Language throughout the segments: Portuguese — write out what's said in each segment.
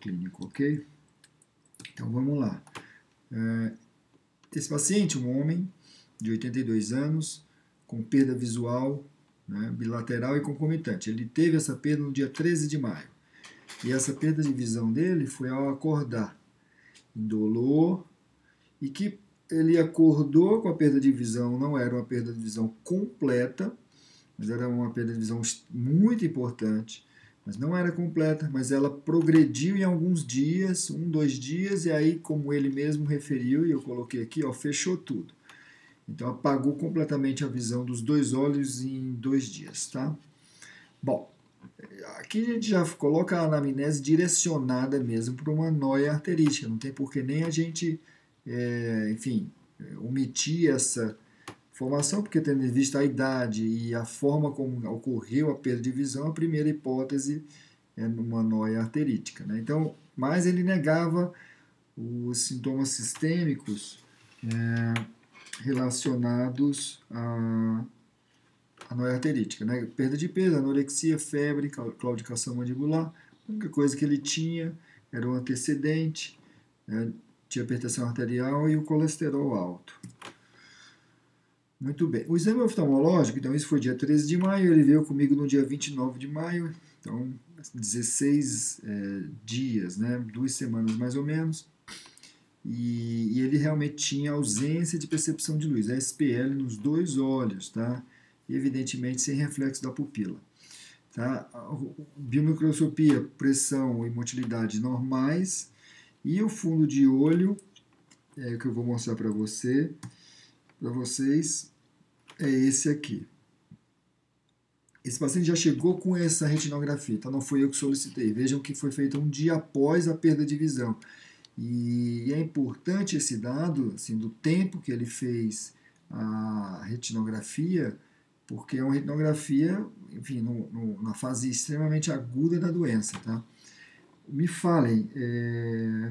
clínico, ok? Então vamos lá. Esse paciente, um homem de 82 anos, com perda visual, né, bilateral e concomitante. Ele teve essa perda no dia 13 de maio. E essa perda de visão dele foi ao acordar, indolor, e que ele acordou com a perda de visão, não era uma perda de visão completa, mas era uma perda de visão muito importante, mas não era completa, mas ela progrediu em alguns dias, 2 dias, e aí, como ele mesmo referiu, e eu coloquei aqui, ó, fechou tudo. Então apagou completamente a visão dos 2 olhos em 2 dias, tá? Bom, aqui a gente já coloca a anamnese direcionada mesmo para uma noia arterítica, não tem por que nem a gente, omitir essa informação, porque tendo em vista a idade e a forma como ocorreu a perda de visão, a primeira hipótese é numa noia arterítica, né? Então, mas ele negava os sintomas sistêmicos relacionados à noia arterítica, né? Perda de peso, anorexia, febre, claudicação mandibular. A única coisa que ele tinha era um antecedente, né? Tinha hipertensão arterial e o colesterol alto. Muito bem. O exame oftalmológico, então isso foi dia 13 de maio, ele veio comigo no dia 29 de maio, então 16 dias, né? 2 semanas mais ou menos. E ele realmente tinha ausência de percepção de luz, SPL nos 2 olhos, tá? E evidentemente sem reflexo da pupila. Tá? Biomicroscopia, pressão e motilidade normais. E o fundo de olho, que eu vou mostrar para vocês, é esse aqui. Esse paciente já chegou com essa retinografia, então não foi eu que solicitei. Vejam que foi feito um dia após a perda de visão. E é importante esse dado, assim, do tempo que ele fez a retinografia, porque é uma retinografia, enfim, na fase extremamente aguda da doença, tá? Me falem,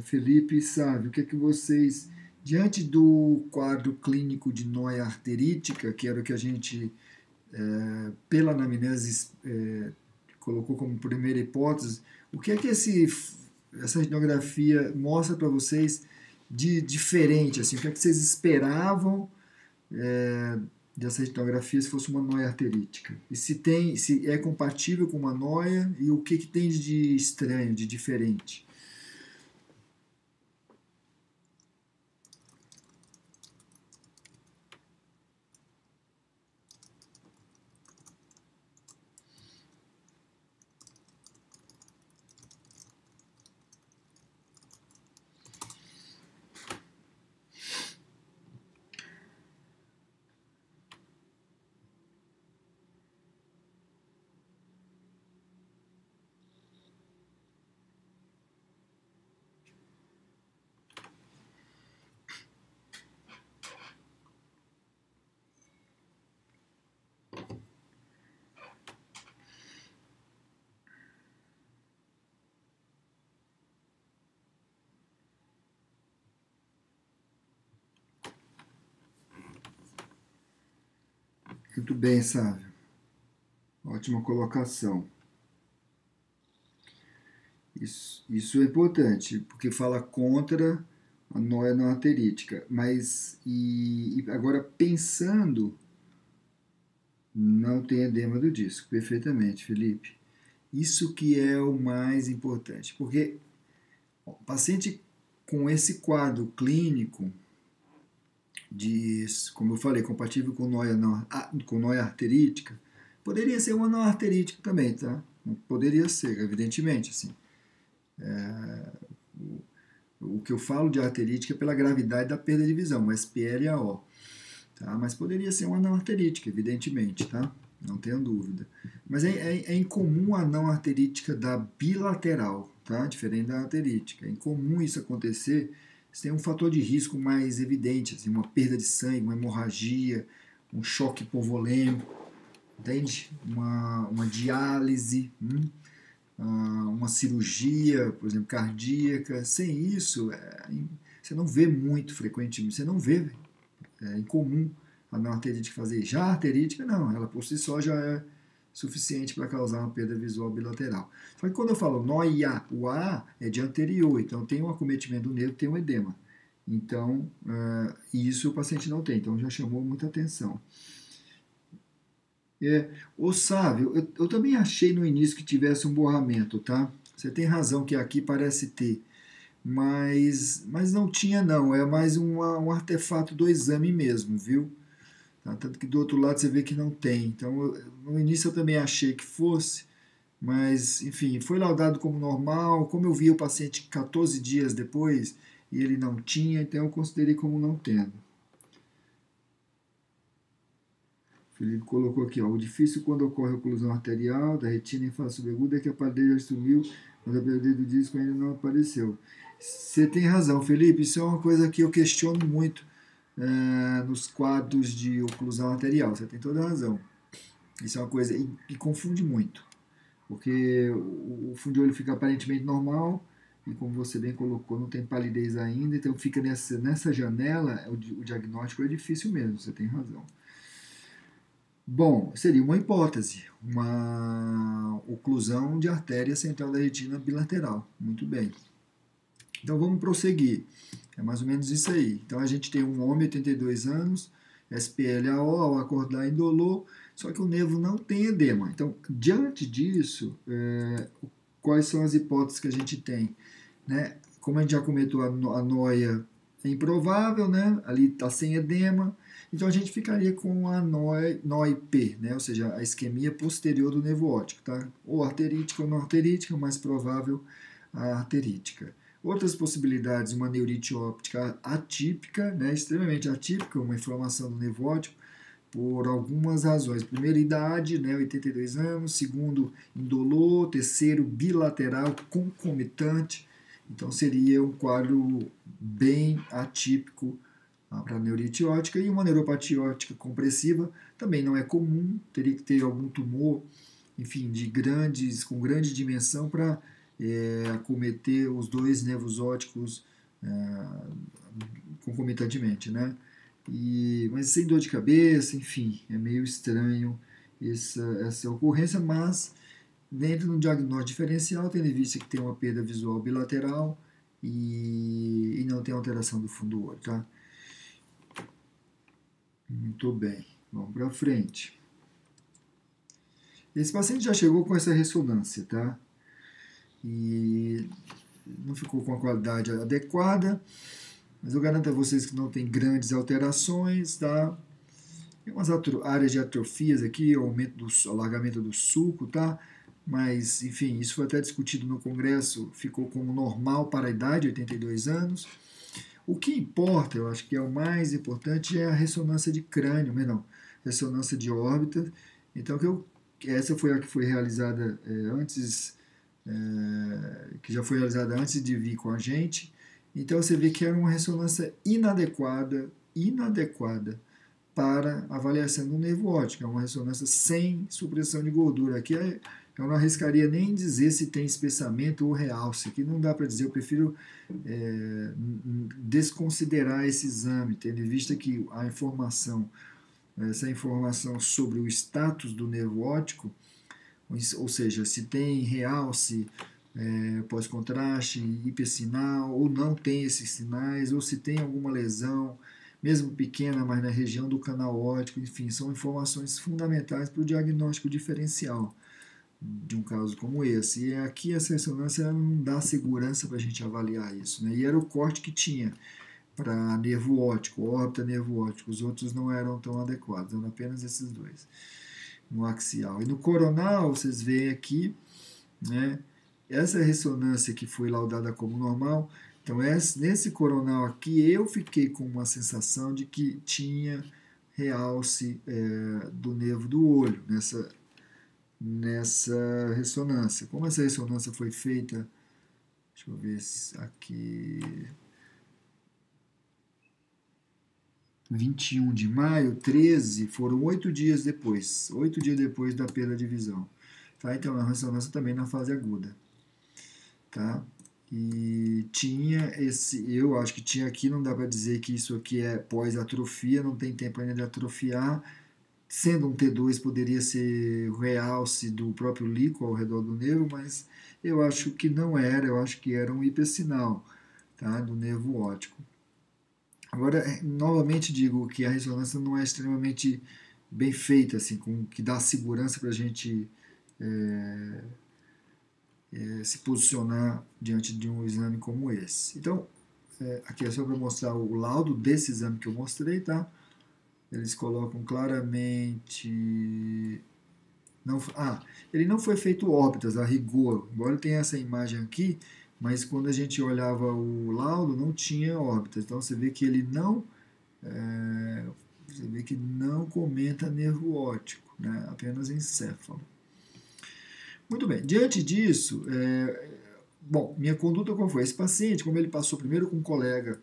Felipe e Sávio, o que é que vocês, diante do quadro clínico de noia arterítica, que era o que a gente, pela anamnese, colocou como primeira hipótese, o que é que essa etnografia mostra para vocês de diferente? Assim, o que é que vocês esperavam dessa etnografia se fosse uma noia arterítica? E se é compatível com uma noia e o que tem de estranho, de diferente? Muito bem, Sávio. Ótima colocação. Isso é importante, porque fala contra a noia não arterítica. Mas, e agora pensando, não tem edema do disco. Perfeitamente, Felipe. Isso que é o mais importante, porque o paciente com esse quadro clínico, como eu falei, compatível com noia arterítica, poderia ser uma não arterítica também, tá? Poderia ser, evidentemente, assim. O que eu falo de arterítica é pela gravidade da perda de visão, o SPL e a O. Tá? Mas poderia ser uma não arterítica, evidentemente, tá? Não tenha dúvida. Mas é incomum a não arterítica da bilateral, tá? Diferente da arterítica. É incomum isso acontecer se tem um fator de risco mais evidente, assim, uma perda de sangue, uma hemorragia, um choque hipovolêmico, entende? Uma diálise, uma cirurgia, por exemplo, cardíaca. Sem isso, você não vê muito frequentemente, você não vê, é incomum a não arterítica fazer. Já a arterítica, não, ela por si só já suficiente para causar uma perda visual bilateral. Só que quando eu falo nó e A, o A é de anterior, então tem um acometimento do nervo, tem um edema. Então, isso o paciente não tem, então já chamou muita atenção. Ô Sávio, eu também achei no início que tivesse um borramento, tá? Você tem razão que aqui parece ter, mas não tinha não, é mais um artefato do exame mesmo, viu? Tá? Tanto que do outro lado você vê que não tem. Então, no início eu também achei que fosse, mas, enfim, foi laudado como normal. Como eu vi o paciente 14 dias depois e ele não tinha, então eu considerei como não tendo. O Felipe colocou aqui, ó, o difícil quando ocorre oclusão arterial da retina em face subaguda é que a parede já sumiu, mas a parede do disco ainda não apareceu. Você tem razão, Felipe, isso é uma coisa que eu questiono muito nos quadros de oclusão arterial. Você tem toda a razão. Isso é uma coisa e confunde muito, porque o fundo de olho fica aparentemente normal e, como você bem colocou, não tem palidez ainda, então fica nessa janela, o diagnóstico é difícil mesmo, você tem razão. Bom, seria uma hipótese, uma oclusão de artéria central da retina bilateral. Muito bem. Então vamos prosseguir. É mais ou menos isso aí. Então a gente tem um homem, 82 anos, SPLAO, ao acordar indolor, só que o nervo não tem edema. Então, diante disso, quais são as hipóteses que a gente tem? Né? Como a gente já comentou, a noia é improvável, né? Ali está sem edema, então a gente ficaria com a NOI-P, né? Ou seja, a isquemia posterior do nervo óptico, tá? Ou arterítica ou não arterítica, mais provável a arterítica. Outras possibilidades, uma neurite óptica atípica, né? Extremamente atípica, uma inflamação do nervo óptico, por algumas razões. Primeiro, idade, né, 82 anos. Segundo, indolor. Terceiro, bilateral, concomitante. Então, seria um quadro bem atípico para a neurite óptica. E uma neuropatia óptica compressiva também não é comum. Teria que ter algum tumor, enfim, com grande dimensão para acometer os dois nervos ópticos concomitantemente, né? Mas sem dor de cabeça, enfim, é meio estranho essa ocorrência, mas dentro do diagnóstico diferencial, tendo em vista que tem uma perda visual bilateral e não tem alteração do fundo do olho, tá? Muito bem, vamos para frente. Esse paciente já chegou com essa ressonância, tá? E não ficou com a qualidade adequada, mas eu garanto a vocês que não tem grandes alterações, tá? Tem umas áreas de atrofias aqui, alargamento do sulco, tá? Mas, enfim, isso foi até discutido no congresso, ficou como normal para a idade, 82 anos. O que importa, eu acho que é o mais importante, é a ressonância de crânio, mas não, ressonância de órbita. Então, essa foi a que foi realizada que já foi realizada antes de vir com a gente. Então, você vê que era uma ressonância inadequada para avaliação do nervo óptico. É uma ressonância sem supressão de gordura. Aqui eu não arriscaria nem dizer se tem espessamento ou realce. Aqui não dá para dizer, eu prefiro desconsiderar esse exame, tendo em vista que essa informação sobre o status do nervo óptico, ou seja, se tem realce, pós-contraste, hipersinal, ou não tem esses sinais, ou se tem alguma lesão, mesmo pequena, mas na região do canal óptico, enfim, são informações fundamentais para o diagnóstico diferencial de um caso como esse. E aqui essa ressonância não dá segurança para a gente avaliar isso, né? E era o corte que tinha para nervo óptico, órbita nervo óptico, os outros não eram tão adequados, eram apenas esses dois, no axial. E no coronal, vocês veem aqui, né, essa ressonância que foi laudada como normal. Então, nesse coronal aqui, eu fiquei com uma sensação de que tinha realce do nervo do olho, nessa ressonância. Como essa ressonância foi feita, deixa eu ver aqui, 21 de maio, 13, foram 8 dias depois da perda de visão. Tá? Então, a ressonância também na fase aguda. Tá? E tinha eu acho que tinha aqui, não dá para dizer que isso aqui é pós-atrofia, não tem tempo ainda de atrofiar, sendo um T2 poderia ser o realce do próprio líquido ao redor do nervo, mas eu acho que não era, eu acho que era um hipersinal, tá, do nervo óptico. Agora, novamente digo que a ressonância não é extremamente bem feita, assim, que dá segurança para a gente se posicionar diante de um exame como esse. Então, aqui é só para mostrar o laudo desse exame que eu mostrei, tá? Eles colocam claramente... ele não foi feito órbitas a rigor, embora tenha essa imagem aqui, mas quando a gente olhava o laudo não tinha órbitas. Então você vê que ele não comenta nervo óptico, né? Apenas encéfalo. Muito bem, diante disso, bom, minha conduta qual foi? Esse paciente, como ele passou primeiro com um colega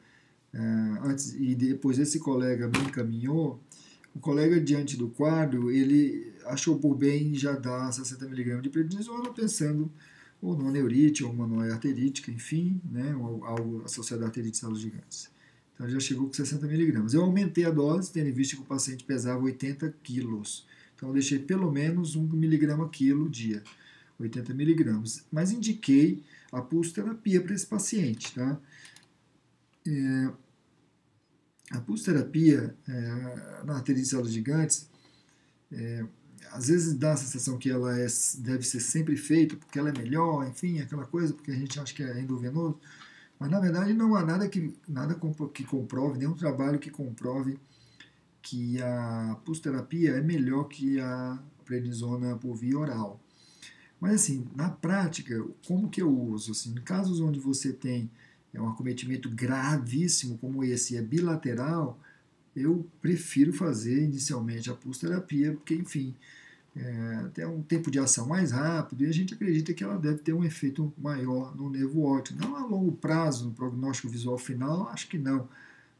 antes e depois esse colega me encaminhou, o colega diante do quadro, ele achou por bem já dar 60 mg de prednisona, pensando ou numa neurite ou uma noia arterítica, enfim, né, algo associado à arterite de células gigantes. Então ele já chegou com 60 mg. Eu aumentei a dose, tendo em vista que o paciente pesava 80 quilos. Então eu deixei pelo menos 1 mg quilo dia, 80 mg. Mas indiquei a pulsoterapia para esse paciente, tá? A pulsoterapia na arterite de células gigantes, às vezes dá a sensação que ela deve ser sempre feita porque ela é melhor, enfim, aquela coisa, porque a gente acha que é endovenoso, mas na verdade não há nada que comprove, nenhum trabalho que comprove que a pulsoterapia é melhor que a prednisona por via oral. Mas assim, na prática, como que eu uso? Assim, em casos onde você tem um acometimento gravíssimo como esse, é bilateral, eu prefiro fazer inicialmente a pulsoterapia, porque, enfim, tem um tempo de ação mais rápido e a gente acredita que ela deve ter um efeito maior no nervo óptico. Não a longo prazo, no prognóstico visual final, acho que não.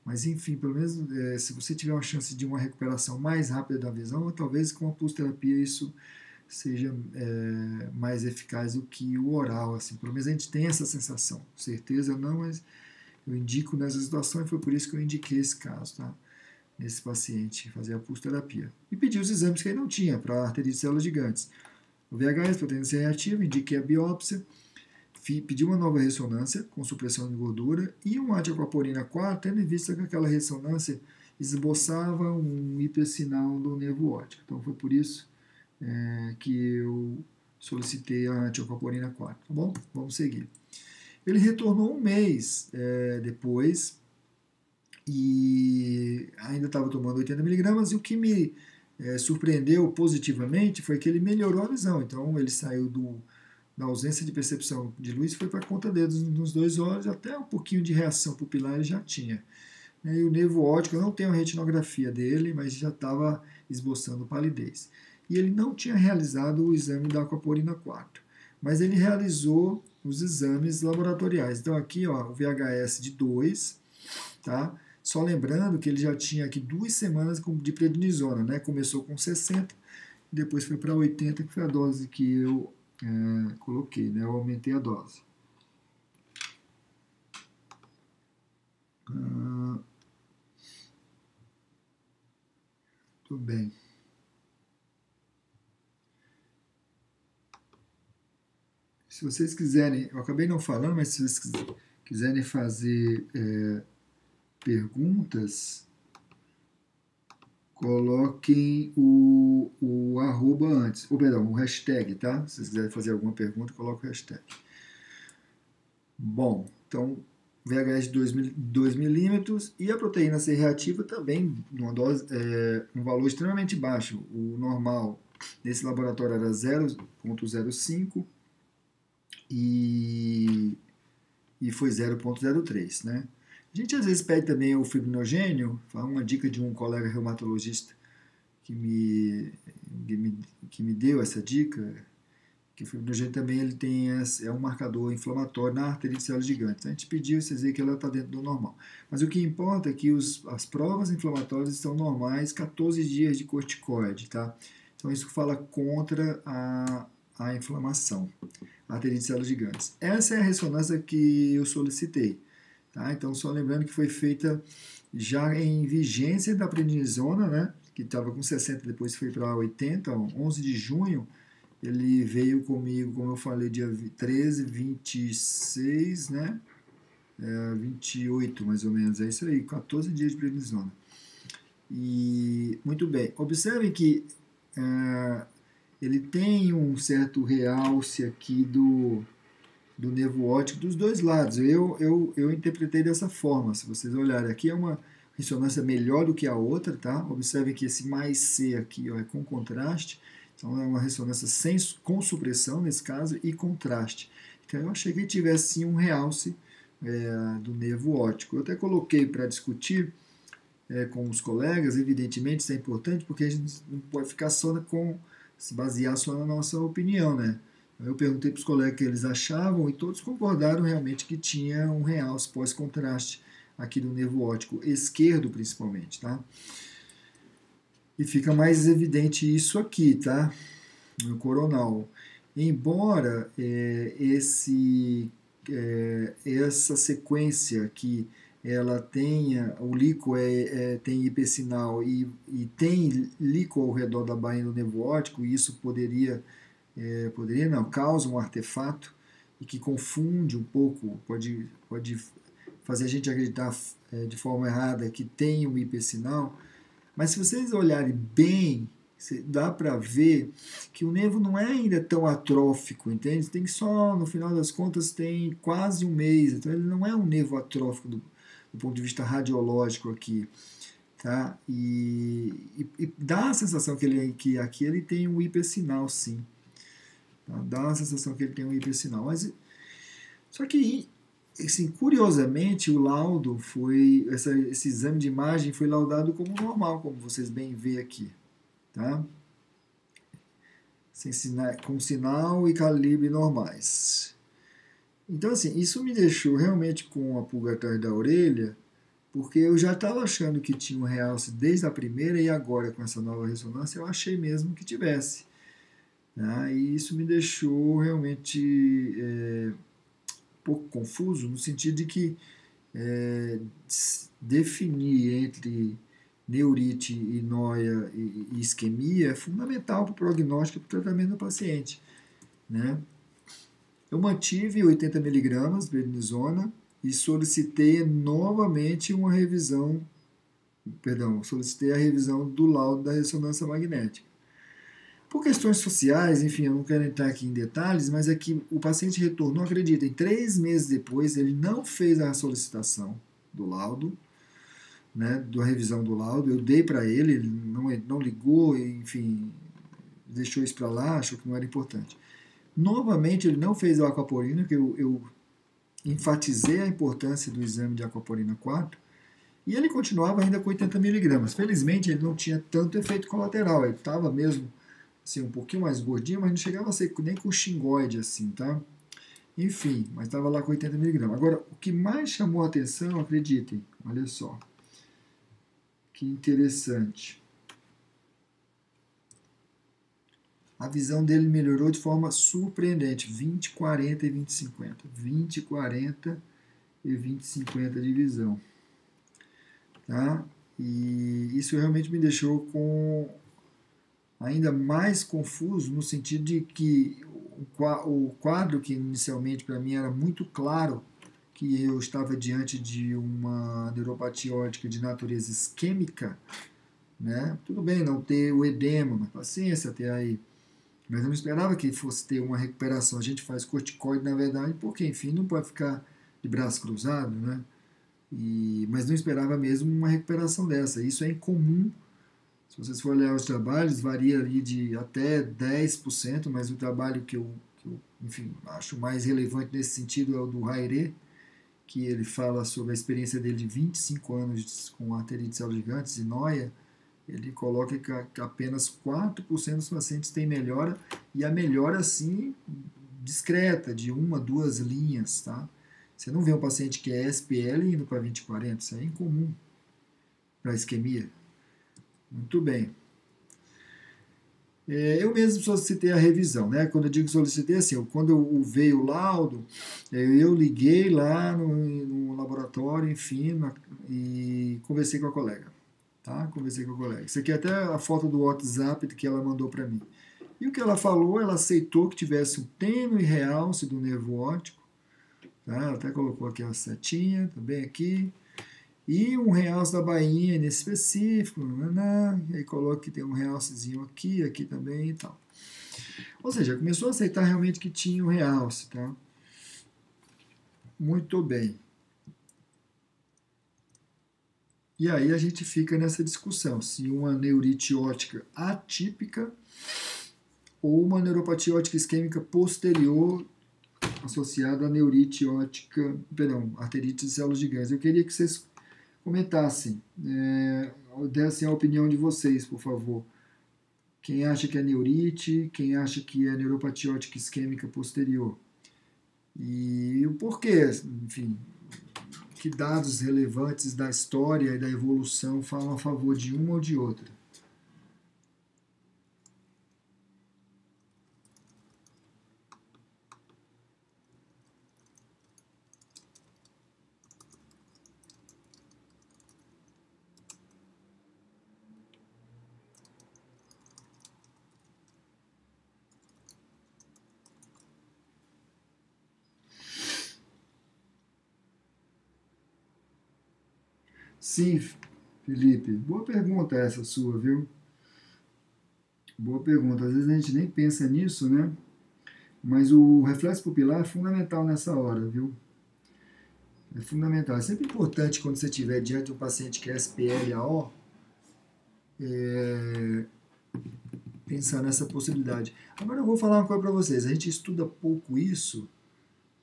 Mas, enfim, pelo menos se você tiver uma chance de uma recuperação mais rápida da visão, talvez com a pulsoterapia isso seja mais eficaz do que o oral. Assim. Pelo menos a gente tem essa sensação. Certeza não, mas eu indico nessa situação e foi por isso que eu indiquei esse caso, tá? Nesse paciente, fazer a pulsoterapia. E pedi os exames que ele não tinha para arterite de células gigantes. O VHS, potência reativa, indiquei a biópsia, pedi uma nova ressonância com supressão de gordura e um antiaquaporina 4, tendo em vista que aquela ressonância esboçava um hipersinal do nervo óptico. Então foi por isso que eu solicitei a antiaquaporina 4, tá bom? Vamos seguir. Ele retornou um mês depois e ainda estava tomando 80 miligramas, e o que me surpreendeu positivamente foi que ele melhorou a visão. Então ele saiu da ausência de percepção de luz e foi para a conta dedos nos 2 olhos, até um pouquinho de reação pupilar ele já tinha. E o nervo óptico, eu não tenho a retinografia dele, mas já estava esboçando palidez. E ele não tinha realizado o exame da aquaporina 4, mas ele realizou os exames laboratoriais. Então aqui, ó, o VHS de 2, tá? Só lembrando que ele já tinha aqui 2 semanas de prednisona, né? Começou com 60, depois foi para 80, que foi a dose que eu coloquei, né? Eu aumentei a dose. Tudo bem. Se vocês quiserem, eu acabei não falando, mas se vocês quiserem fazer perguntas, coloquem o arroba antes, ou perdão, o hashtag, tá? Se vocês quiserem fazer alguma pergunta, coloquem o hashtag. Bom, então VHS de 2 milímetros e a proteína C reativa também numa dose, um valor extremamente baixo. O normal nesse laboratório era 0,05 e foi 0,03, né? A gente às vezes pede também o fibrinogênio, uma dica de um colega reumatologista que me deu essa dica, que o fibrinogênio também ele tem um marcador inflamatório na arterite de células gigantes. A gente pediu, vocês veem que ela está dentro do normal. Mas o que importa é que as provas inflamatórias estão normais, 14 dias de corticoide, tá? Então isso fala contra a inflamação, a arterite de células gigantes. Essa é a ressonância que eu solicitei. Tá? Então, só lembrando que foi feita já em vigência da prednisona, né? que estava com 60, depois foi para 80, 11 de junho, ele veio comigo, como eu falei, dia 13, 26, né? 28 mais ou menos, é isso aí, 14 dias de prednisona. E, muito bem, observem que ele tem um certo realce aqui do nervo óptico dos dois lados. Eu interpretei dessa forma. Se vocês olharem aqui, é uma ressonância melhor do que a outra, tá? Observem que esse mais C aqui, ó, é com contraste. Então é uma ressonância com supressão, nesse caso, e contraste. Então eu achei que tivesse sim um realce do nervo óptico. Eu até coloquei para discutir com os colegas, evidentemente isso é importante, porque a gente não pode ficar se basear só na nossa opinião, né? Eu perguntei para os colegas o que eles achavam e todos concordaram realmente que tinha um realce pós-contraste aqui do nervo óptico esquerdo, principalmente, tá? E fica mais evidente isso aqui, tá? No coronal. Embora essa sequência que ela tenha, o líquido tem hipersinal e tem líquido ao redor da bainha do nervo óptico, e isso causa um artefato e que confunde um pouco, pode fazer a gente acreditar de forma errada que tem um hipersinal, mas se vocês olharem bem, dá para ver que o nervo não é ainda tão atrófico, entende? Tem só, no final das contas, tem quase um mês, então ele não é um nervo atrófico do ponto de vista radiológico aqui, tá? E dá a sensação que aqui ele tem um hipersinal, sim. Tá? Dá a sensação que ele tem um hipersinal, mas só que assim, curiosamente, o laudo esse exame de imagem foi laudado como normal, como vocês bem veem aqui, tá? Com sinal e calibre normais. Então, assim, isso me deixou realmente com a pulga atrás da orelha, porque eu já estava achando que tinha um realce desde a primeira e agora com essa nova ressonância eu achei mesmo que tivesse. Né? E isso me deixou realmente pouco confuso, no sentido de que definir entre neurite e noia e isquemia é fundamental para o prognóstico e para o tratamento do paciente. Né? Eu mantive 80 mg de prednisona e solicitei novamente uma revisão, solicitei a revisão do laudo da ressonância magnética. Por questões sociais, enfim, eu não quero entrar aqui em detalhes, mas é que o paciente retornou, acreditem, 3 meses depois, ele não fez a solicitação do laudo, né, da revisão do laudo, eu dei para ele não ligou, enfim, deixou isso para lá, achou que não era importante. Novamente, ele não fez a aquaporina, que eu enfatizei a importância do exame de aquaporina 4, e ele continuava ainda com 80 mg. Felizmente, ele não tinha tanto efeito colateral, ele estava mesmo assim, um pouquinho mais gordinho, mas não chegava a ser nem com xingoide assim, tá? Enfim, mas estava lá com 80 mg. Agora, o que mais chamou a atenção, acreditem, olha só, que interessante. A visão dele melhorou de forma surpreendente, 20, 40 e 20, 50. 20, 40 e 20, 50 de visão. Tá? E isso realmente me deixou com ainda mais confuso, no sentido de que o quadro que inicialmente para mim era muito claro, que eu estava diante de uma neuropatia óptica de natureza isquêmica, né? Tudo bem não ter o edema, mas paciência até aí. Mas eu não esperava que fosse ter uma recuperação. A gente faz corticoide, na verdade, porque, enfim, não pode ficar de braço cruzado, né? Mas não esperava mesmo uma recuperação dessa. Isso é incomum. Se vocês forem olhar os trabalhos, varia ali de até 10%, mas o trabalho que eu enfim, acho mais relevante nesse sentido é o do Haire, que ele fala sobre a experiência dele de 25 anos com arterite de células gigantes e noia. Ele coloca que apenas 4% dos pacientes têm melhora, e a melhora, assim, discreta, de 1 a 2 linhas, tá? Você não vê um paciente que é SPL indo para 20/40, isso é incomum para isquemia. Muito bem. Eu mesmo solicitei a revisão, né? Quando eu digo solicitei, assim, quando veio o laudo, eu liguei lá no laboratório, enfim, e conversei com a colega. tá? Conversei com a colega. Isso aqui é até a foto do WhatsApp que ela mandou para mim. E o que ela falou, ela aceitou que tivesse um tênue realce do nervo óptico, tá? Ela até colocou aqui a setinha, também aqui, e um realce da bainha nesse específico, e aí coloca que tem um realcezinho aqui, aqui também e tal. Ou seja, começou a aceitar realmente que tinha um realce, tá? Muito bem. E aí a gente fica nessa discussão, se uma neurite ótica atípica ou uma neuropatia ótica isquêmica posterior associada à neurite ótica, perdão, arterite de células gigantes. Eu queria que vocês comentassem, dessem a opinião de vocês, por favor. Quem acha que é neurite, quem acha que é neuropatia ótica isquêmica posterior. E o porquê, enfim, que dados relevantes da história e da evolução falam a favor de uma ou de outra. Sim, Felipe, boa pergunta essa sua, viu? Boa pergunta. Às vezes a gente nem pensa nisso, né? Mas o reflexo pupilar é fundamental nessa hora, viu? É fundamental. É sempre importante quando você estiver diante de um paciente que é SPLAO, pensar nessa possibilidade. Agora eu vou falar uma coisa para vocês. A gente estuda pouco isso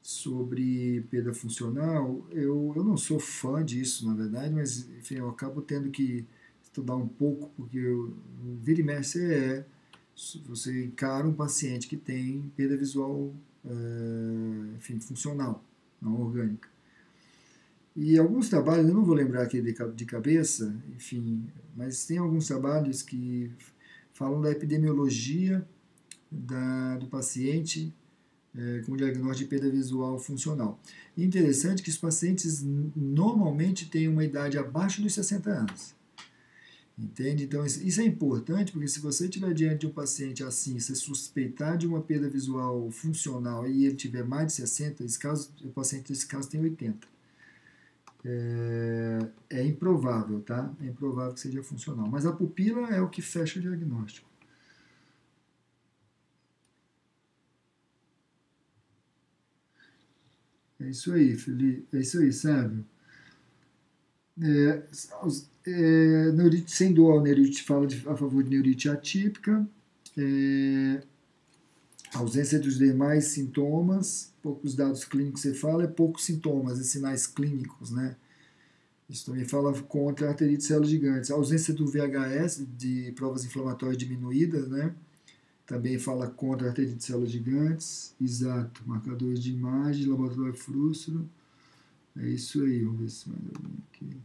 sobre perda funcional. Eu não sou fã disso, na verdade, mas enfim, eu acabo tendo que estudar um pouco, porque vira e mexe você encara um paciente que tem perda visual, enfim, funcional, não orgânica. E alguns trabalhos, eu não vou lembrar aqui de cabeça, enfim, mas tem alguns trabalhos que falam da epidemiologia do paciente com diagnóstico de perda visual funcional. E interessante que os pacientes normalmente têm uma idade abaixo dos 60 anos. Entende? Então, isso é importante, porque se você estiver diante de um paciente assim, se suspeitar de uma perda visual funcional e ele tiver mais de 60, o paciente nesse caso tem 80. É improvável, tá? É improvável que seja funcional. Mas a pupila é o que fecha o diagnóstico. É isso aí, Felipe. É isso aí, Sérgio. É, neurite sem dor, neurite fala a favor de neurite atípica, ausência dos demais sintomas, poucos dados clínicos você fala, poucos sintomas e sinais clínicos, né? Isso também fala contra a arterite de células gigantes. A ausência do VHS, de provas inflamatórias diminuídas, né? Também fala contra a arterite de células gigantes. Exato. Marcadores de imagem, laboratório frustro. É isso aí. Vamos ver se mais alguém aqui.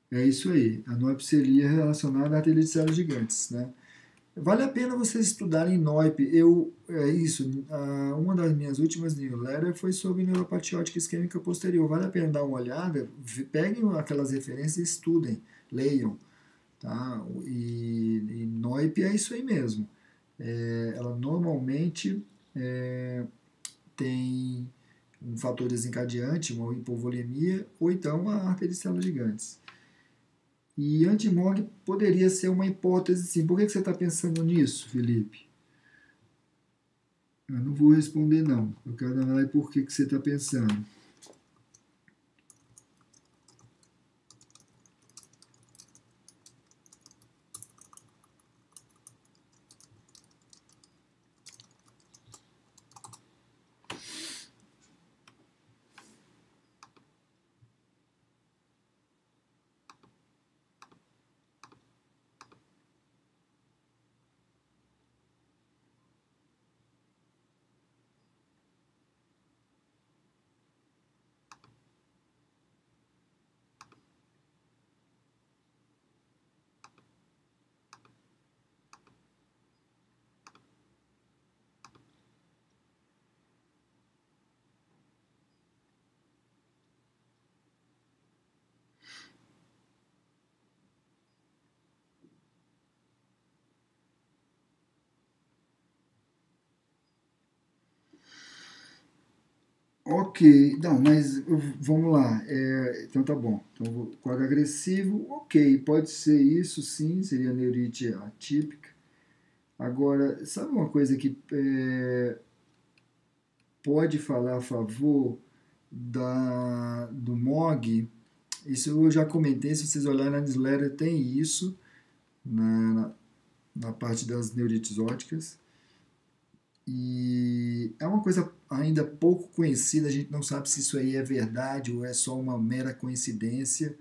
É isso aí. A noipselia é relacionada à arterite de células gigantes, né? Vale a pena vocês estudarem NOIP. Uma das minhas últimas newsletters foi sobre neuropatia óptica isquêmica posterior. Vale a pena dar uma olhada, peguem aquelas referências e estudem, leiam. Tá? E NOIP é isso aí mesmo. Ela normalmente tem um fator desencadeante, uma hipovolemia, ou então uma artéria de células gigantes. E anti-MOG poderia ser uma hipótese, sim. Por que você está pensando nisso, Felipe? Eu não vou responder, não. Eu quero analisar por que você está pensando. Ok, não, mas vamos lá. Então tá bom. Então, quadro agressivo, ok, pode ser isso sim, seria neurite atípica. Agora, sabe uma coisa que pode falar a favor do MOG? Isso eu já comentei, se vocês olharem na newsletter, tem isso na, na parte das neurites ópticas. E é uma coisa ainda pouco conhecida, a gente não sabe se isso aí é verdade ou é só uma mera coincidência,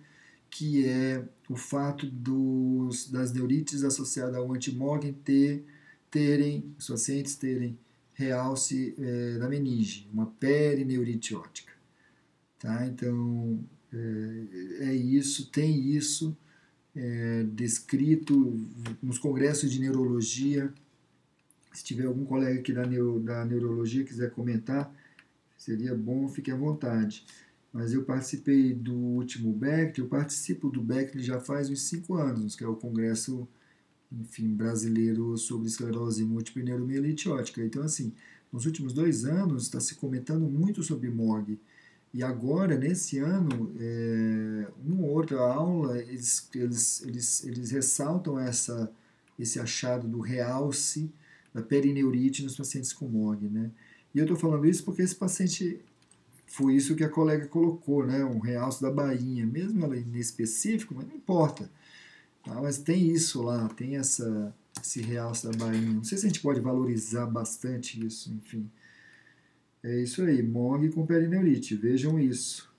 que é o fato das neurites associadas ao antimorgan os pacientes terem realce da meninge, uma perineurite óptica. Tá? Então, isso, tem isso descrito nos congressos de neurologia. Se tiver algum colega aqui da neurologia que quiser comentar, seria bom, fique à vontade. Mas eu participei do último BECT, eu participo do BECT já faz uns 5 anos, que é o Congresso, enfim, brasileiro sobre esclerose múltipla e neuromielite óptica. Então, assim, nos últimos 2 anos está se comentando muito sobre MOG. E agora, nesse ano, uma ou outra aula, eles ressaltam esse achado do realce da perineurite nos pacientes com MOG, né? E eu estou falando isso porque esse paciente foi isso que a colega colocou, né? Um realce da bainha, mesmo ela inespecífico, mas não importa. Tá? Mas tem isso lá, tem esse realce da bainha. Não sei se a gente pode valorizar bastante isso, enfim. É isso aí, MOG com perineurite, vejam isso.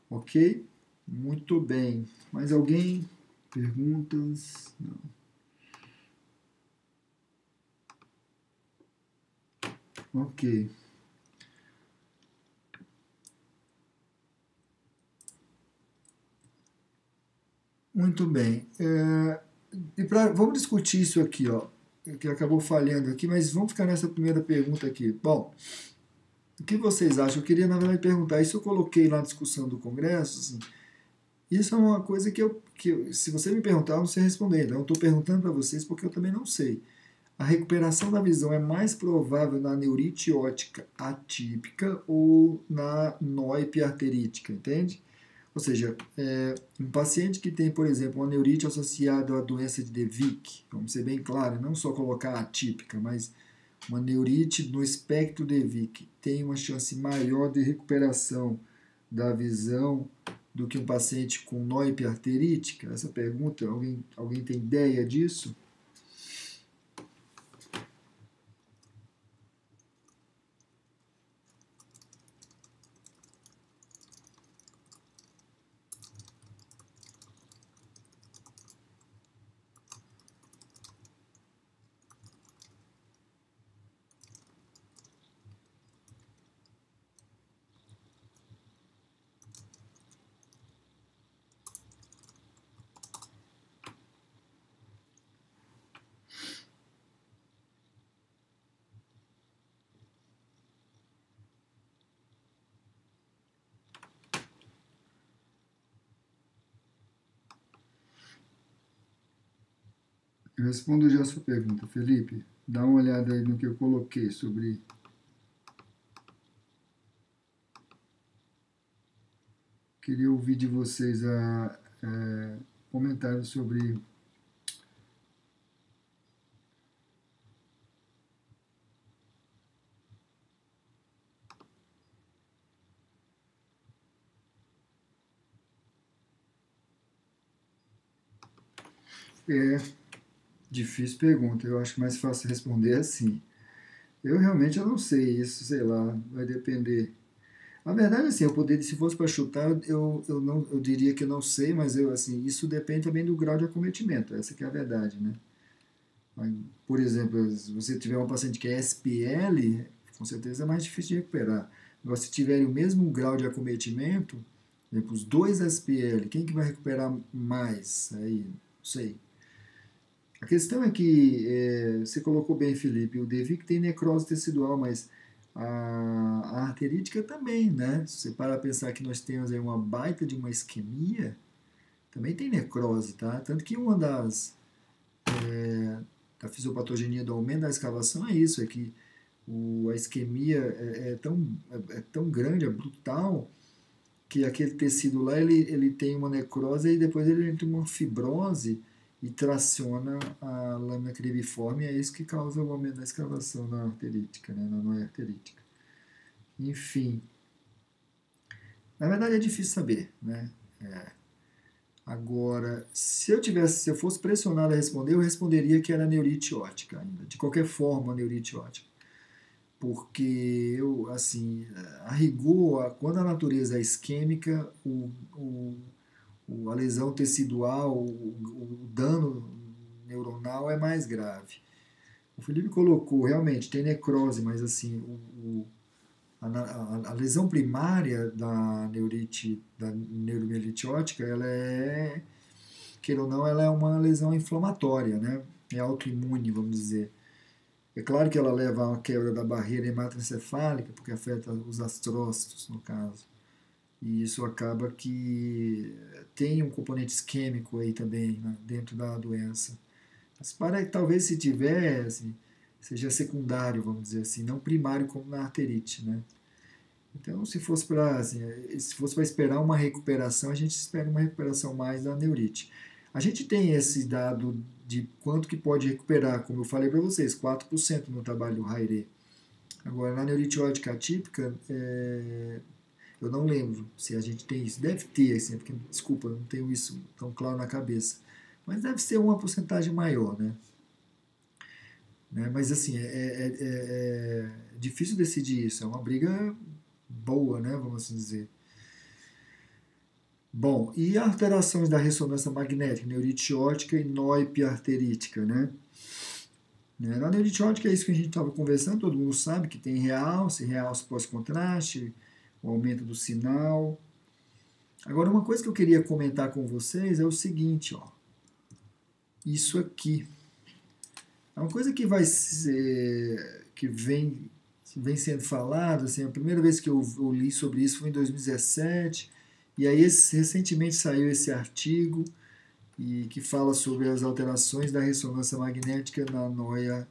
Ok? Muito bem. Mais alguém? Perguntas? Não. Ok. Muito bem. Vamos discutir isso aqui, ó, que acabou falhando aqui, mas vamos ficar nessa primeira pergunta aqui. Bom, o que vocês acham? Eu queria, na verdade, perguntar, isso eu coloquei lá na discussão do Congresso, assim, isso é uma coisa se você me perguntar, eu não sei responder. Então, eu estou perguntando para vocês porque eu também não sei. A recuperação da visão é mais provável na neurite óptica atípica ou na noite arterítica, entende? Ou seja, um paciente que tem, por exemplo, uma neurite associada à doença de De Vic, vamos ser bem claro, não só colocar atípica, mas uma neurite no espectro De Vic tem uma chance maior de recuperação da visão do que um paciente com noite arterítica? Essa pergunta, alguém tem ideia disso? Eu respondo já a sua pergunta, Felipe. Dá uma olhada aí no que eu coloquei sobre. Queria ouvir de vocês comentários sobre. É, difícil pergunta. Eu acho mais fácil responder assim. Eu realmente eu não sei isso, sei lá, vai depender. A verdade é assim, eu poderia, se fosse para chutar, eu diria que eu não sei, mas assim, isso depende também do grau de acometimento, essa que é a verdade, né? Por exemplo, se você tiver um paciente que é SPL, com certeza é mais difícil de recuperar. Agora, se tiverem o mesmo grau de acometimento, por exemplo, os dois SPL, quem que vai recuperar mais? Aí, não sei. A questão é que você colocou bem, Felipe, o Devic tem necrose tecidual, mas a arterítica também, né? Se você parar a pensar que nós temos aí uma baita de uma isquemia, também tem necrose, tá? Tanto que uma da fisiopatogenia do aumento da escavação é isso, é que a isquemia é tão grande, é brutal, que aquele tecido lá ele tem uma necrose e depois ele entra em uma fibrose e traciona a lâmina cribiforme, e é isso que causa o aumento da escavação na arterítica, né, na noia arterítica. Enfim, na verdade é difícil saber, né? Agora, se eu fosse pressionado a responder, eu responderia que era neurite ótica ainda, de qualquer forma neurite ótica. Porque eu, assim, a rigor, quando a natureza é isquêmica, a lesão tecidual, o dano neuronal é mais grave. O Felipe colocou, realmente, tem necrose, mas assim, a lesão primária da neurite, da neuromielite ótica, ela é, queira ou não, ela é uma lesão inflamatória, né? É autoimune, vamos dizer. É claro que ela leva a uma quebra da barreira hematoencefálica, porque afeta os astrócitos, no caso. E isso acaba que tem um componente isquêmico aí também, né, dentro da doença. Mas para que talvez se tivesse, seja secundário, vamos dizer assim, não primário como na arterite, né? Então, se fosse para esperar uma recuperação, a gente espera uma recuperação mais da neurite. A gente tem esse dado de quanto que pode recuperar, como eu falei para vocês, 4% no trabalho do Haire. Agora, na neurite ótica atípica, eu não lembro se a gente tem isso. Deve ter, assim, porque, desculpa, eu não tenho isso tão claro na cabeça. Mas deve ser uma porcentagem maior, né? Mas, assim, é difícil decidir isso. É uma briga boa, né? Vamos assim dizer. Bom, e alterações da ressonância magnética, neurite ótica e noip arterítica, né? Na neurite ótica é isso que a gente estava conversando, todo mundo sabe que tem realce pós-contraste, o aumento do sinal. Agora, uma coisa que eu queria comentar com vocês é o seguinte, ó. Isso aqui. É uma coisa que vai ser, que vem sendo falado, assim, a primeira vez que eu li sobre isso foi em 2017, e aí recentemente saiu esse artigo e que fala sobre as alterações da ressonância magnética na noia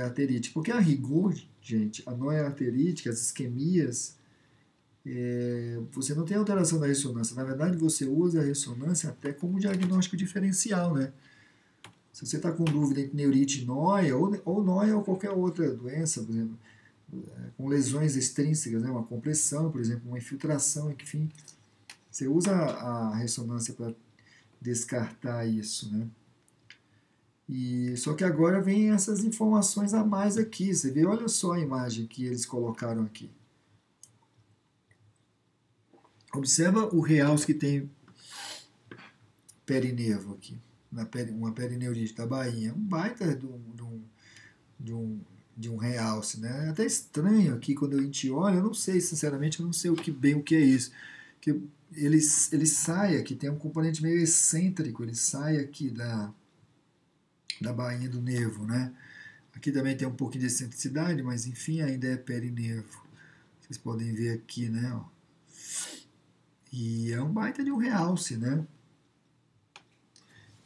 arterítica. Porque a rigor, gente, a noia arterítica, as isquemias, você não tem alteração da ressonância. Na verdade, você usa a ressonância até como diagnóstico diferencial, né? Se você está com dúvida entre neurite e noia, ou noia ou qualquer outra doença, por exemplo, com lesões extrínsecas, né? Uma compressão, por exemplo, uma infiltração, enfim, você usa a ressonância para descartar isso, né? Só que agora vem essas informações a mais aqui. Você vê, olha só a imagem que eles colocaram aqui. Observa o realce que tem perinevo aqui, uma perineurite da bainha. Um baita de um realce, né? É até estranho aqui quando a gente olha, eu não sei, sinceramente, eu não sei bem o que é isso. Que ele sai aqui, tem um componente meio excêntrico, ele sai aqui da bainha do nervo, né? Aqui também tem um pouquinho de excentricidade, mas enfim, ainda é perinevo. Vocês podem ver aqui, né? Ó. E é um baita de um realce, né?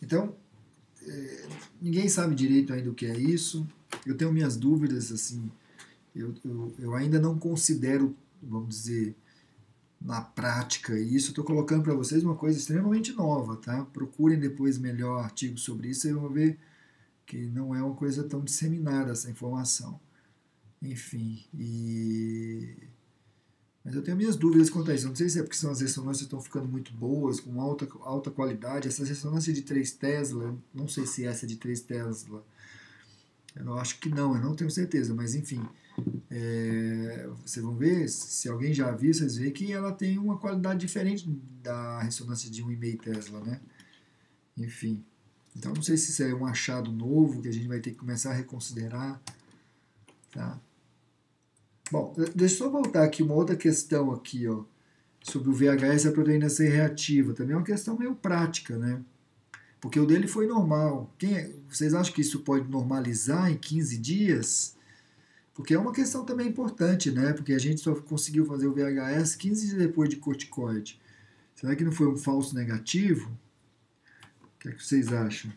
Então, ninguém sabe direito ainda o que é isso. Eu tenho minhas dúvidas, assim. Eu ainda não considero, vamos dizer, na prática isso. Estou colocando para vocês uma coisa extremamente nova, tá? Procurem depois melhor artigos sobre isso e vão ver que não é uma coisa tão disseminada essa informação. Enfim, mas eu tenho minhas dúvidas quanto a isso. Não sei se é porque as ressonâncias estão ficando muito boas, com alta qualidade. Essa ressonância de 3 Tesla, não sei se essa é de 3 Tesla. Eu acho que não, eu não tenho certeza, mas enfim. Vocês vão ver, se alguém já viu, vocês veem que ela tem uma qualidade diferente da ressonância de 1,5 Tesla, né? Enfim. Então não sei se isso é um achado novo que a gente vai ter que começar a reconsiderar. Tá? Bom, deixa eu só voltar aqui uma outra questão aqui, ó, sobre o VHS e a proteína C reativa. Também é uma questão meio prática, né? Porque o dele foi normal. Vocês acham que isso pode normalizar em 15 dias? Porque é uma questão também importante, né? Porque a gente só conseguiu fazer o VHS 15 dias depois de corticoide. Será que não foi um falso negativo? O que é que vocês acham?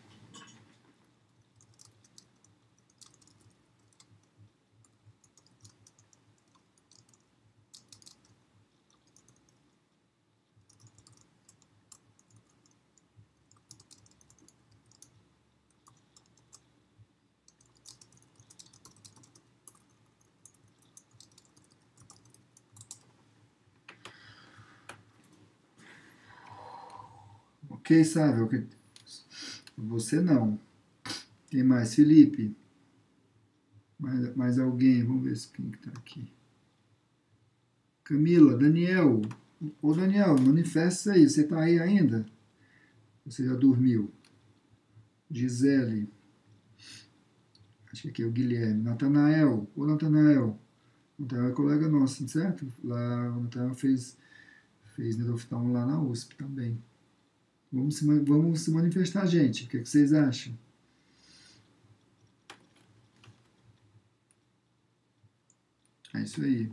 Ok, Sávio. Você não. Quem mais? Felipe. Mais alguém? Vamos ver quem que tá aqui. Camila, Daniel. Ô Daniel, manifesta aí. Você tá aí ainda? Você já dormiu? Gisele. Acho que aqui é o Guilherme. Natanael. Ô Natanael. Natanael é colega nosso, certo? Lá, o Natanael fez neuroftalmo lá na USP também. Vamos se manifestar, gente. O que vocês acham? É isso aí.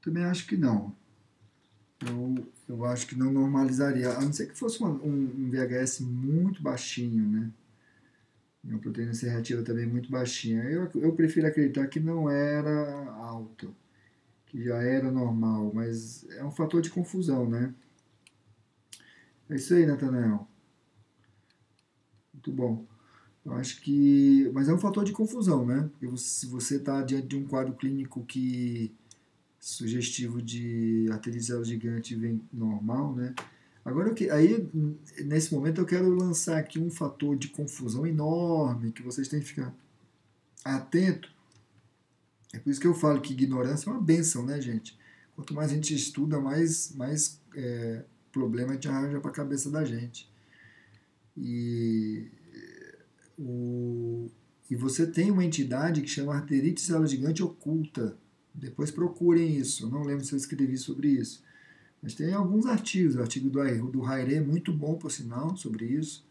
Também acho que não. Eu acho que não normalizaria, a não ser que fosse um VHS muito baixinho, né? E uma proteína C reativa também muito baixinha. Eu prefiro acreditar que não era alta, que já era normal, mas é um fator de confusão, né? É isso aí, Natanael. Muito bom. Eu acho que. Mas é um fator de confusão, né? Porque se você está diante de um quadro clínico que sugestivo de arterial gigante vem normal, né? Agora, aí, nesse momento, eu quero lançar aqui um fator de confusão enorme que vocês têm que ficar atento. É por isso que eu falo que ignorância é uma benção, né, gente? Quanto mais a gente estuda, mais problema a gente arranja para a cabeça da gente. E, o, e você tem uma entidade que chama arterite célula gigante oculta. Depois procurem isso. Eu não lembro se eu escrevi sobre isso. Mas tem alguns artigos. O artigo do Haire é muito bom, por sinal, sobre isso.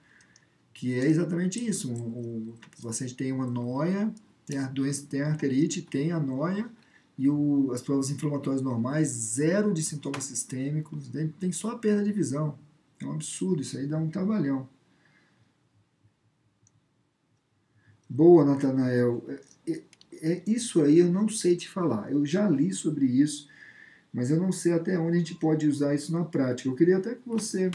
Que é exatamente isso. O paciente tem uma noia, tem a doença, tem a arterite, tem a noia, e as provas inflamatórias normais, zero de sintomas sistêmicos, tem só a perda de visão. É um absurdo, isso aí dá um trabalhão. Boa, Natanael. Isso aí eu não sei te falar. Eu já li sobre isso, mas eu não sei até onde a gente pode usar isso na prática. Eu queria até que você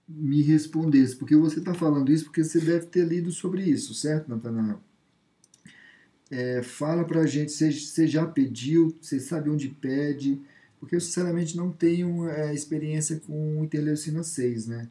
me respondesse, porque você está falando isso porque você deve ter lido sobre isso, certo, Natanael? Fala pra gente, você já pediu, você sabe onde pede, porque eu sinceramente não tenho experiência com interleucina 6, né?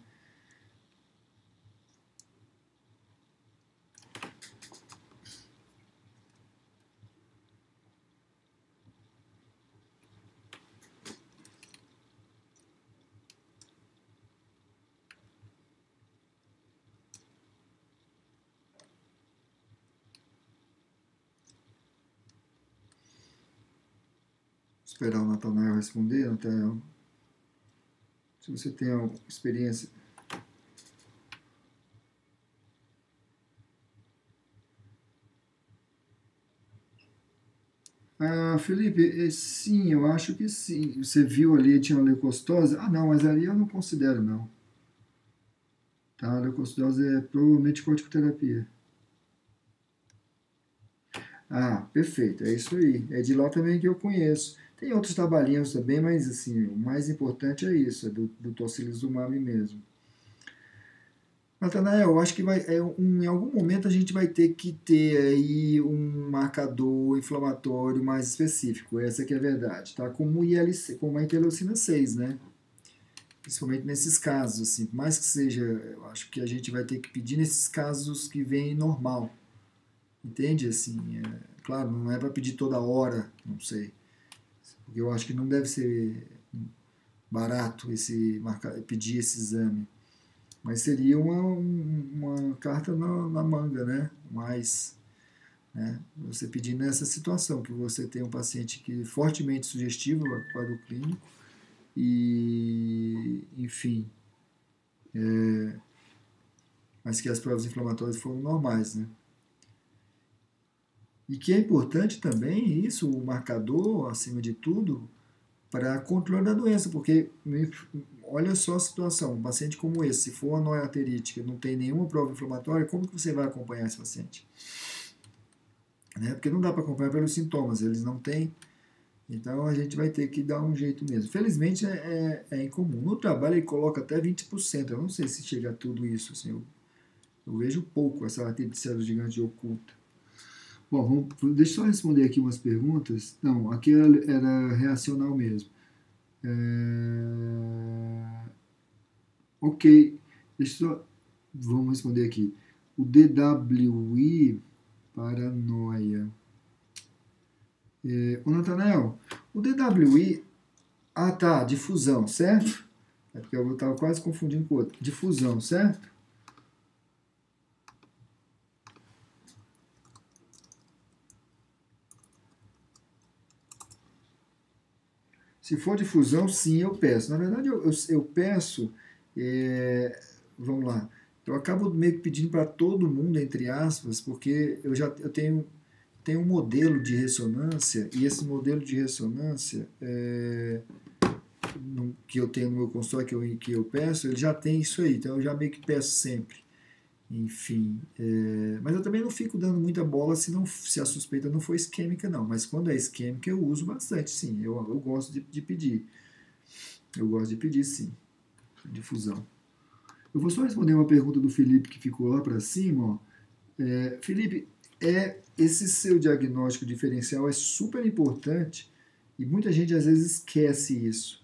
Esperar o Natanael responder, Natanael. Se você tem alguma experiência. Ah, Felipe, sim, eu acho que sim. Você viu ali, tinha leucocitose? Ah, não, mas ali eu não considero, não. Tá, a leucocitose é provavelmente corticoterapia. Ah, perfeito, é isso aí. É de lá também que eu conheço. Tem outros trabalhinhos também, mas assim, o mais importante é isso, é do tocilizumab mesmo. Natanael, eu acho que em algum momento a gente vai ter que ter aí um marcador inflamatório mais específico, essa que é a verdade, tá? Como o IL-6, como a interleucina 6, né? Principalmente nesses casos, assim, por mais que seja, eu acho que a gente vai ter que pedir nesses casos que vem normal, entende? Assim, claro, não é para pedir toda hora, não sei, porque eu acho que não deve ser barato pedir esse exame. Mas seria uma carta na manga, né? Mas, né? Você pedir nessa situação, que você tem um paciente que é fortemente sugestivo ao quadro clínico e, enfim, mas que as provas inflamatórias foram normais, né? E que é importante também isso, o marcador, acima de tudo, para controle da doença, porque olha só a situação, um paciente como esse, se for uma noia arterítica, não tem nenhuma prova inflamatória, como que você vai acompanhar esse paciente? Né? Porque não dá para acompanhar pelos sintomas, eles não têm, Então a gente vai ter que dar um jeito mesmo. Felizmente é incomum. No trabalho ele coloca até 20%. Eu não sei se chega a tudo isso. Assim, eu vejo pouco essa latencia de célula gigante oculta. Bom, deixa eu só responder aqui umas perguntas. Não, aqui era reacional mesmo. Ok, deixa eu só. Vamos responder aqui. O DWI, paranoia. O Natanael, o DWI. Ah, tá, difusão, certo? É porque eu estava quase confundindo com o outro. Difusão, certo? Se for difusão, sim, eu peço. Na verdade, eu peço. é, Vamos lá. Eu acabo meio que pedindo para todo mundo, entre aspas, porque eu tenho um modelo de ressonância, e esse modelo de ressonância que eu tenho no meu consultório, que eu peço, ele já tem isso aí. Então eu já meio que peço sempre. Enfim, mas eu também não fico dando muita bola se a suspeita não for isquêmica, não. Mas quando é isquêmica, eu uso bastante, sim. Eu gosto de pedir. Eu gosto de pedir, sim, difusão. Eu vou só responder uma pergunta do Felipe que ficou lá para cima. Ó. Felipe, esse seu diagnóstico diferencial é super importante e muita gente às vezes esquece isso.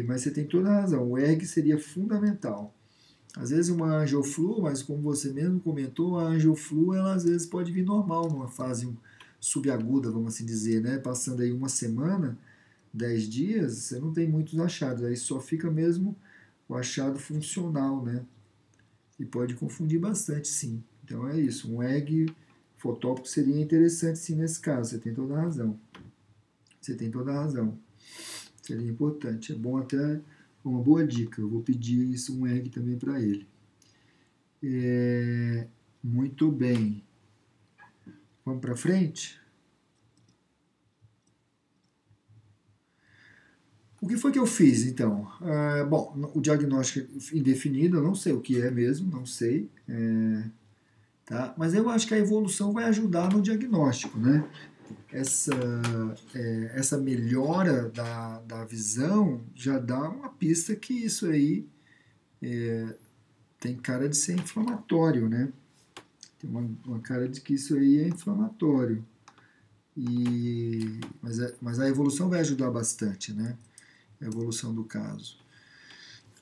Mas você tem toda a razão. O ERG seria fundamental. Às vezes uma angioflu, mas como você mesmo comentou, a angioflu ela às vezes pode vir normal numa fase subaguda, vamos assim dizer, né? Passando aí uma semana, 10 dias, você não tem muitos achados, aí só fica mesmo o achado funcional, né? E pode confundir bastante, sim. Então é isso, um EG fotópico seria interessante sim nesse caso, você tem toda a razão. Você tem toda a razão. Seria importante, é bom até, uma boa dica, eu vou pedir isso, um EG também para ele. Muito bem. Vamos para frente? O que foi que eu fiz, então? Bom, o diagnóstico indefinido, eu não sei o que é mesmo, não sei. Tá? Mas eu acho que a evolução vai ajudar no diagnóstico, né? Essa, essa melhora da visão já dá uma pista que isso aí tem cara de ser inflamatório, né? Tem uma cara de que isso aí é inflamatório. Mas a evolução vai ajudar bastante, né? A evolução do caso.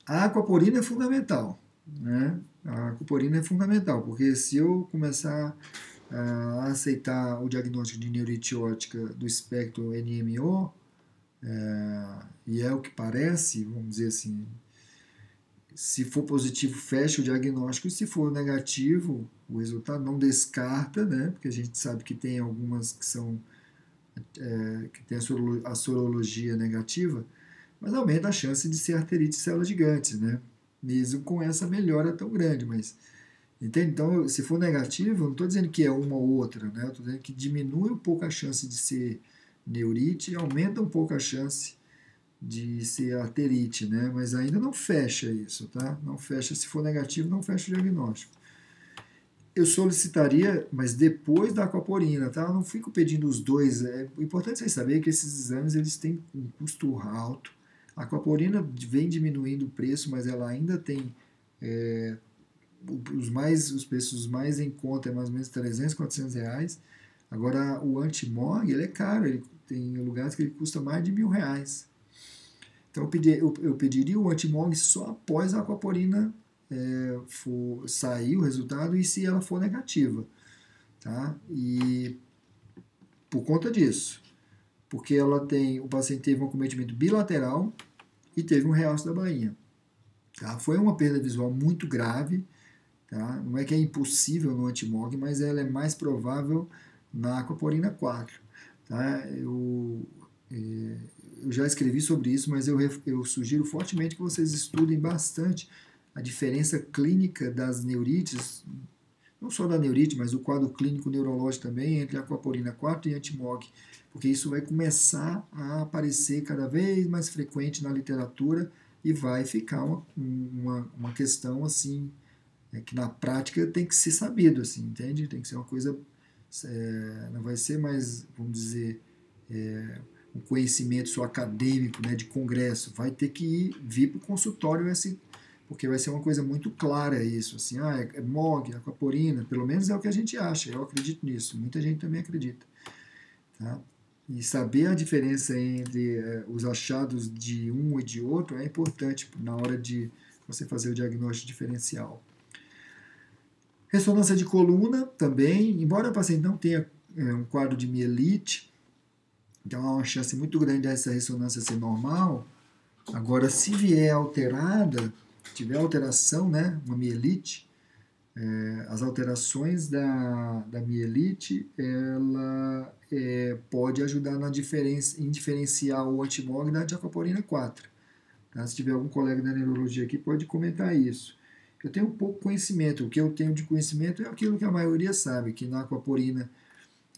A aquaporina é fundamental, né? A aquaporina é fundamental, porque se eu começar a aceitar o diagnóstico de neurite óptica do espectro NMO, e é o que parece, vamos dizer assim, se for positivo, fecha o diagnóstico, e se for negativo, o resultado não descarta, né? Porque a gente sabe que tem algumas que são que tem a sorologia negativa, mas aumenta a chance de ser arterite de células gigantes, né? Mesmo com essa melhora tão grande, mas entende? Então, se for negativo, eu não estou dizendo que é uma ou outra, né? Eu estou dizendo que diminui um pouco a chance de ser neurite e aumenta um pouco a chance de ser arterite, né? Mas ainda não fecha isso, tá? Não fecha, se for negativo, não fecha o diagnóstico. Eu solicitaria, mas depois da aquaporina, tá? Eu não fico pedindo os dois. É importante vocês saberem que esses exames eles têm um custo alto. A aquaporina vem diminuindo o preço, mas ela ainda tem os preços mais em conta, é mais ou menos 300, 400 reais. Agora, o anti-MOG, ele é caro, ele tem lugares que ele custa mais de R$ 1.000. Então, eu pediria o anti-MOG só após a aquaporina sair o resultado e se ela for negativa. Tá? E por conta disso, porque o paciente teve um acometimento bilateral e teve um realce da bainha. Tá? Foi uma perda visual muito grave, tá? Não é que é impossível no antimog, mas ela é mais provável na aquaporina 4. Tá? Eu já escrevi sobre isso, mas eu sugiro fortemente que vocês estudem bastante a diferença clínica das neurites, não só da neurite, mas o quadro clínico neurológico também, entre aquaporina 4 e antimog, porque isso vai começar a aparecer cada vez mais frequente na literatura e vai ficar uma questão assim, que na prática tem que ser sabido, assim, entende? Tem que ser uma coisa, não vai ser mais, vamos dizer, um conhecimento só acadêmico, né, de congresso, vai ter que vir para o consultório porque vai ser uma coisa muito clara isso, assim, é MOG, aquaporina, pelo menos é o que a gente acha, eu acredito nisso, muita gente também acredita, tá? E saber a diferença entre os achados de um e de outro é importante na hora de você fazer o diagnóstico diferencial. Ressonância de coluna também, embora o paciente não tenha um quadro de mielite, então há uma chance muito grande dessa ressonância ser normal. Agora, se vier alterada, tiver alteração, né, uma mielite, as alterações da mielite, ela pode ajudar em diferenciar o antimog da antiaquaporina 4. Tá? Se tiver algum colega da neurologia aqui, pode comentar isso. Eu tenho pouco conhecimento. O que eu tenho de conhecimento é aquilo que a maioria sabe, que na aquaporina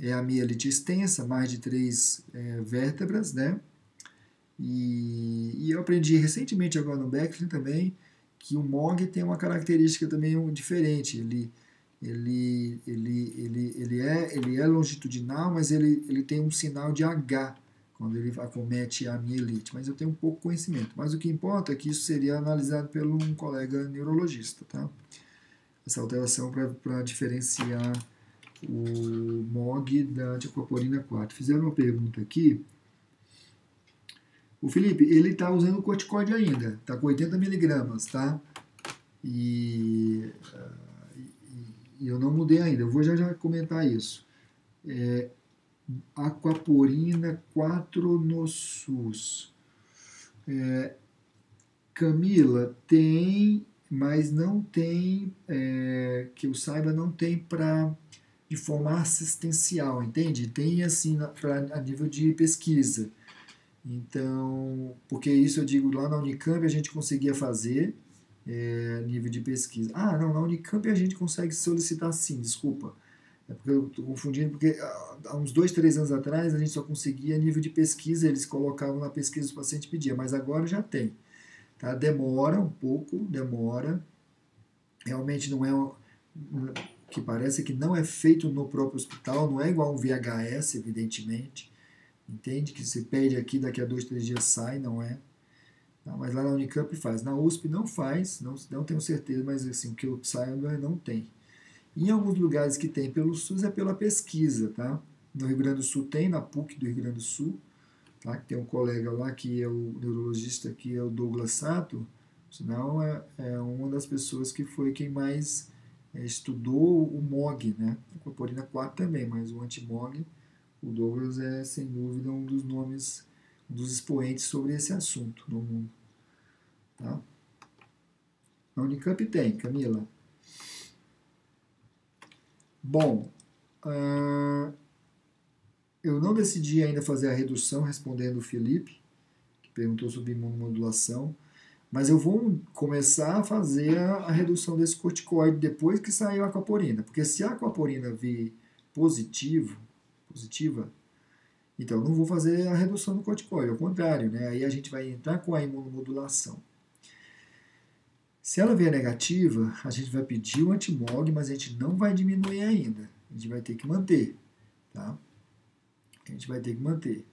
é a mielite extensa, mais de 3 vértebras, né? E eu aprendi recentemente agora no Beckley também que o MOG tem uma característica também diferente. Ele é longitudinal, mas ele tem um sinal de H quando ele acomete a mielite. Mas eu tenho um pouco conhecimento. Mas o que importa é que isso seria analisado por um colega neurologista, tá? Essa alteração para diferenciar o MOG da antiaquaporina 4. Fizeram uma pergunta aqui. O Felipe, ele está usando o corticoide ainda, está com 80 miligramas, tá? E eu não mudei ainda, eu vou já comentar isso. Aquaporina 4 no SUS. Camila, tem, mas não tem, que eu saiba, não tem de forma assistencial, entende? Tem assim a nível de pesquisa. Então, porque isso eu digo, lá na Unicamp a gente conseguia fazer nível de pesquisa. Não, na Unicamp a gente consegue solicitar sim, desculpa. É porque eu estou confundindo, porque há uns 2, 3 anos atrás a gente só conseguia nível de pesquisa, eles colocavam na pesquisa o paciente pedia, mas agora já tem. Tá? Demora um pouco, demora. Realmente não é que parece que não é feito no próprio hospital, não é igual um VHS, evidentemente. Entende? Que se pede aqui, daqui a 2, 3 dias sai, não é? Tá? Mas lá na Unicamp faz. Na USP não faz, não tenho certeza, mas assim, o que eu saiba não tem. Em alguns lugares que tem pelo SUS é pela pesquisa, tá? No Rio Grande do Sul tem, na PUC do Rio Grande do Sul, tá? Que tem um colega lá que é o neurologista, que é o Douglas Sato, senão é uma das pessoas que foi quem mais estudou o MOG, né? A aquaporina 4 também, mas o anti-MOG, o Douglas é, sem dúvida, um dos nomes, um dos expoentes sobre esse assunto no mundo. Tá? A Unicamp tem, Camila. Bom, eu não decidi ainda fazer a redução, respondendo o Felipe, que perguntou sobre imunomodulação, mas eu vou começar a fazer a redução desse corticoide depois que sair a aquaporina, porque se a aquaporina vir positiva, então não vou fazer a redução do corticoide, ao contrário, né? Aí a gente vai entrar com a imunomodulação. Se ela vier negativa, a gente vai pedir o antimog, mas a gente não vai diminuir ainda. A gente vai ter que manter, tá? A gente vai ter que manter.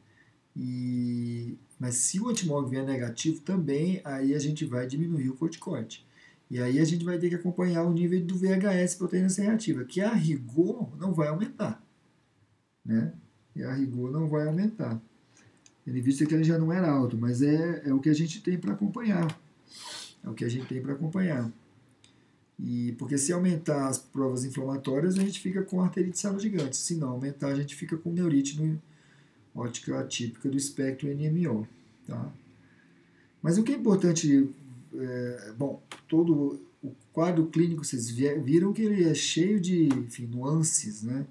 Mas se o antimog vier negativo também, aí a gente vai diminuir o corticoide. E aí a gente vai ter que acompanhar o nível do VHS, proteína C reativa, que a rigor não vai aumentar, né? E a rigor não vai aumentar. Ele visto que ele já não era alto, mas é o que a gente tem para acompanhar. É o que a gente tem para acompanhar. E porque se aumentar as provas inflamatórias, a gente fica com arterite de célula gigante. Se não aumentar, a gente fica com neurite no ótica atípica do espectro NMO. Tá? Mas o que é importante, todo o quadro clínico, vocês viram que ele é cheio de nuances, né?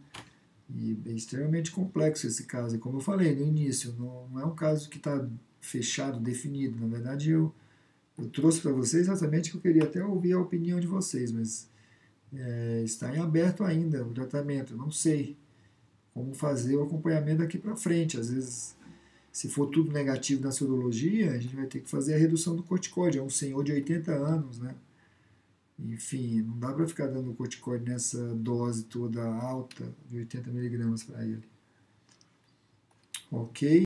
E é extremamente complexo esse caso. E como eu falei no início, não é um caso que está fechado, definido. Na verdade, eu trouxe para vocês exatamente que eu queria até ouvir a opinião de vocês, mas está em aberto ainda o tratamento. Eu não sei como fazer o acompanhamento daqui para frente. Às vezes, se for tudo negativo na sorologia, a gente vai ter que fazer a redução do corticoide. É um senhor de 80 anos, né? Enfim, não dá para ficar dando corticoide nessa dose toda alta de 80 miligramas para ele. Ok?